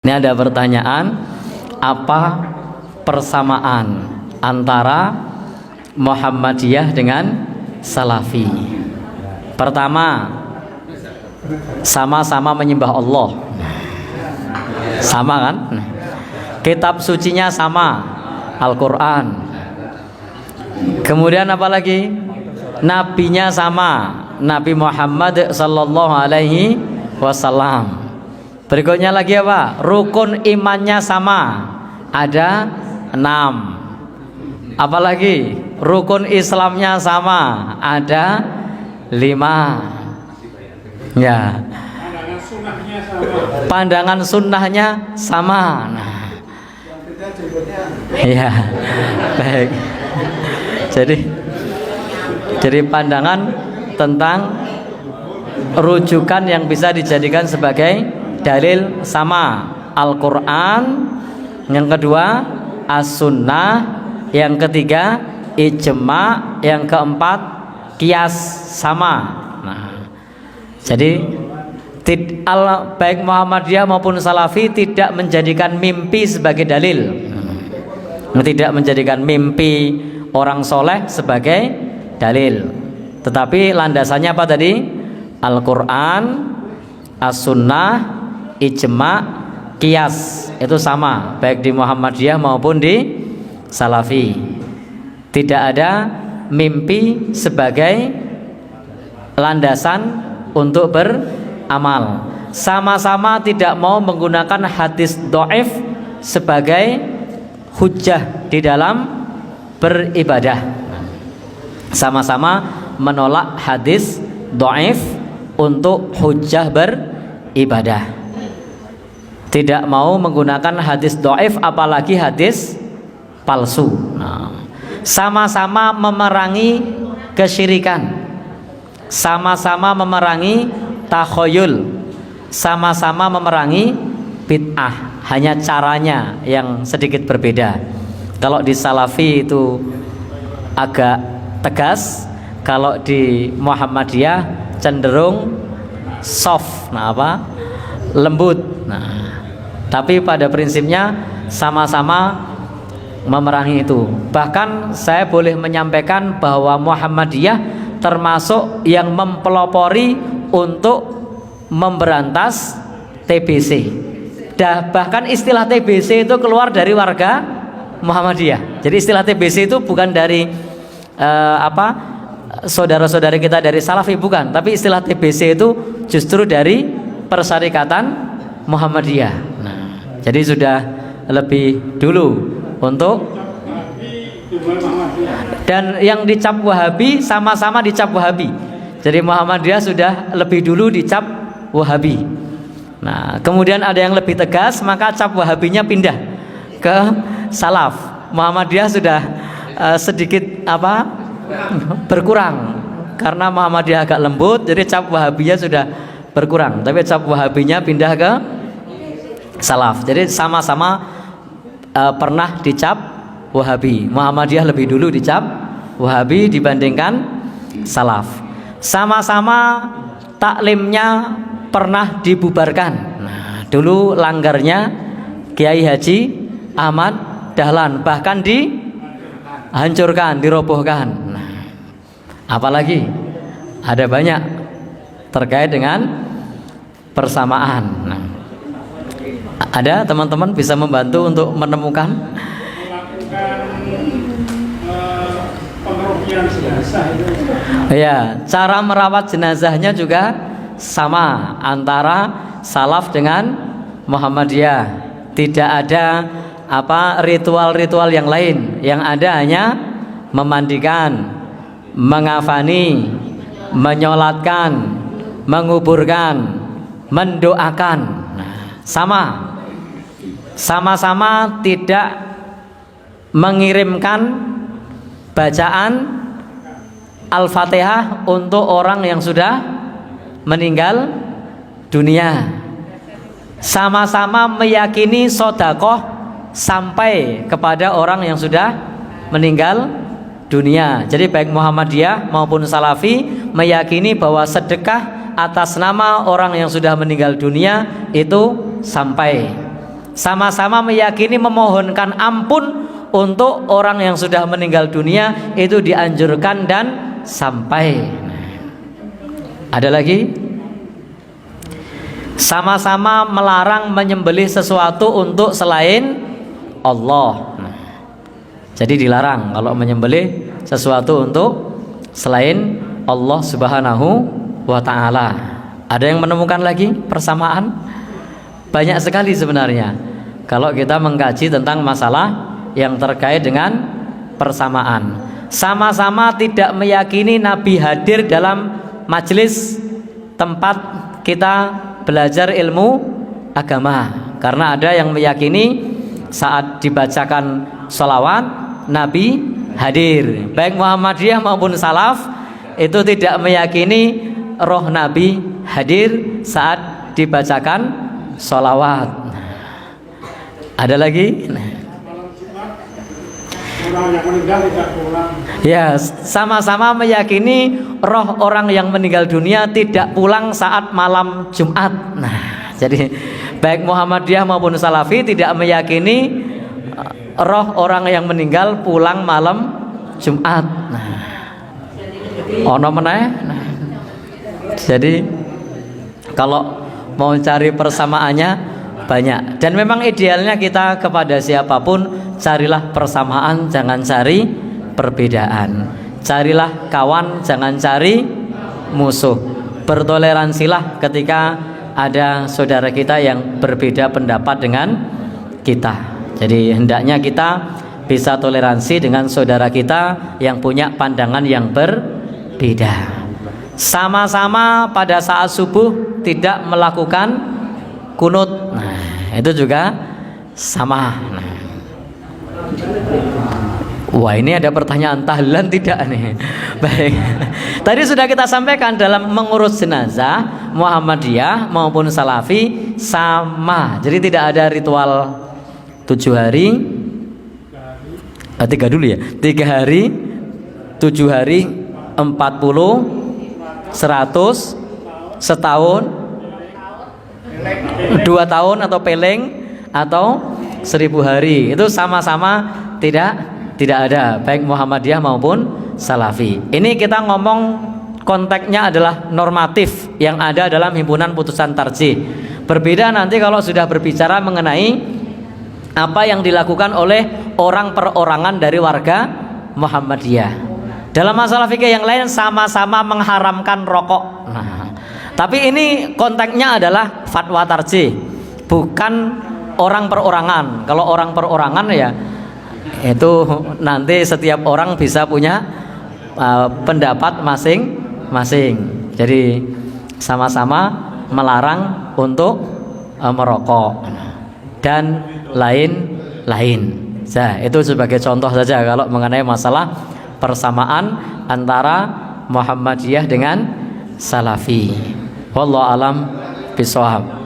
Ini ada pertanyaan, apa persamaan antara Muhammadiyah dengan Salafi? Pertama, sama-sama menyembah Allah. Sama kan? Kitab sucinya sama, Al-Quran. Kemudian apa lagi? Nabinya sama, Nabi Muhammad sallallahu alaihi wasallam. Berikutnya lagi apa? Rukun imannya sama, ada 6. Apalagi rukun Islamnya sama, ada 5. Ya. Pandangan sunnahnya sama. Nah. Ya, baik. Jadi pandangan tentang rujukan yang bisa dijadikan sebagai dalil sama, Al-Quran, yang kedua As-Sunnah, yang ketiga ijma, yang keempat qiyas sama. Nah, jadi baik Muhammadiyah maupun Salafi tidak menjadikan mimpi sebagai dalil, tidak menjadikan mimpi orang soleh sebagai dalil, tetapi landasannya apa tadi? Al-Quran, As-Sunnah, ijma, qiyas, itu sama baik di Muhammadiyah maupun di Salafi. Tidak ada mimpi sebagai landasan untuk beramal. Sama-sama tidak mau menggunakan hadis dhaif sebagai hujjah di dalam beribadah. Sama-sama menolak hadis dhaif untuk hujjah beribadah. Tidak mau menggunakan hadis dhaif, apalagi hadis palsu. Nah, sama-sama memerangi kesyirikan, sama-sama memerangi takhoyul, sama-sama memerangi bid'ah. Hanya caranya yang sedikit berbeda. Kalau di Salafi itu agak tegas, kalau di Muhammadiyah cenderung soft. Nah, lembut. Nah, tapi pada prinsipnya sama-sama memerangi itu. Bahkan saya boleh menyampaikan bahwa Muhammadiyah termasuk yang mempelopori untuk memberantas TBC. Bahkan istilah TBC itu keluar dari warga Muhammadiyah. Jadi istilah TBC itu bukan dari saudara-saudara kita dari Salafi, bukan, tapi istilah TBC itu justru dari Persyarikatan Muhammadiyah. Nah, jadi sudah lebih dulu untuk, dan yang dicap Wahabi sama-sama dicap Wahabi. Jadi Muhammadiyah sudah lebih dulu dicap Wahabi. Nah, kemudian ada yang lebih tegas, maka cap Wahabinya pindah ke Salaf. Muhammadiyah sudah sedikit berkurang karena Muhammadiyah agak lembut, jadi cap Wahabinya sudah berkurang, tapi cap Wahabinya pindah ke Salaf. Jadi sama-sama pernah dicap Wahabi. Muhammadiyah lebih dulu dicap Wahabi dibandingkan Salaf. Sama-sama taklimnya pernah dibubarkan. Nah, dulu langgarnya Kiai Haji Ahmad Dahlan, bahkan dihancurkan, dirobohkan. Nah, apalagi ada banyak terkait dengan persamaan. Nah, ada teman-teman bisa membantu untuk menemukan pengerupian jenazah itu. Ya, cara merawat jenazahnya juga sama antara Salaf dengan Muhammadiyah. Tidak ada ritual-ritual yang lain. Yang ada hanya memandikan, mengafani, menyolatkan, menguburkan, mendoakan. Nah, sama-sama tidak mengirimkan bacaan Al-Fatihah untuk orang yang sudah meninggal dunia. Sama-sama meyakini sedekah sampai kepada orang yang sudah meninggal dunia. Jadi baik Muhammadiyah maupun Salafi meyakini bahwa sedekah atas nama orang yang sudah meninggal dunia itu sampai. sama-sama meyakini memohonkan ampun untuk orang yang sudah meninggal dunia itu dianjurkan dan sampai. Ada lagi, sama-sama melarang menyembelih sesuatu untuk selain Allah. Jadi dilarang kalau menyembelih sesuatu untuk selain Allah Subhanahu wa ta'ala. Ada yang menemukan lagi persamaan? Banyak sekali sebenarnya kalau kita mengkaji tentang masalah yang terkait dengan persamaan. Sama-sama tidak meyakini Nabi hadir dalam majelis tempat kita belajar ilmu agama, karena ada yang meyakini saat dibacakan sholawat Nabi hadir. Baik Muhammadiyah maupun salaf itu tidak meyakini roh Nabi hadir saat dibacakan sholawat. Ada lagi? Ya, sama-sama meyakini roh orang yang meninggal dunia tidak pulang saat malam Jumat. Nah, jadi baik Muhammadiyah maupun Salafi tidak meyakini roh orang yang meninggal pulang malam Jumat. Nah, ono meneh. Nah, jadi kalau mau cari persamaannya banyak, dan memang idealnya kita kepada siapapun carilah persamaan, jangan cari perbedaan. Carilah kawan, jangan cari musuh. Bertoleransilah ketika ada saudara kita yang berbeda pendapat dengan kita. Jadi hendaknya kita bisa toleransi dengan saudara kita yang punya pandangan yang berbeda. Sama-sama pada saat subuh tidak melakukan kunut. Nah, itu juga sama. Nah. Wah, ini ada pertanyaan tahlilan tidak nih? Baik. Tadi sudah kita sampaikan dalam mengurus jenazah Muhammadiyah maupun Salafi sama. Jadi tidak ada ritual 7 hari. 3 dulu ya. 3 hari, 7 hari, 40, 100, setahun, 2 tahun atau peleng, atau 1000 hari. Itu sama-sama tidak ada, baik Muhammadiyah maupun Salafi. Ini kita ngomong konteksnya adalah normatif yang ada dalam himpunan putusan tarjih. Berbeda nanti kalau sudah berbicara mengenai apa yang dilakukan oleh orang perorangan dari warga Muhammadiyah. Dalam masalah fikih yang lain sama-sama mengharamkan rokok. Nah, tapi ini konteksnya adalah fatwa tarjih, bukan orang perorangan. Kalau orang perorangan ya itu nanti setiap orang bisa punya pendapat masing-masing. Jadi sama-sama melarang untuk merokok dan lain-lain. Nah, itu sebagai contoh saja kalau mengenai masalah persamaan antara Muhammadiyah dengan Salafi. Wallahu alam bishawab.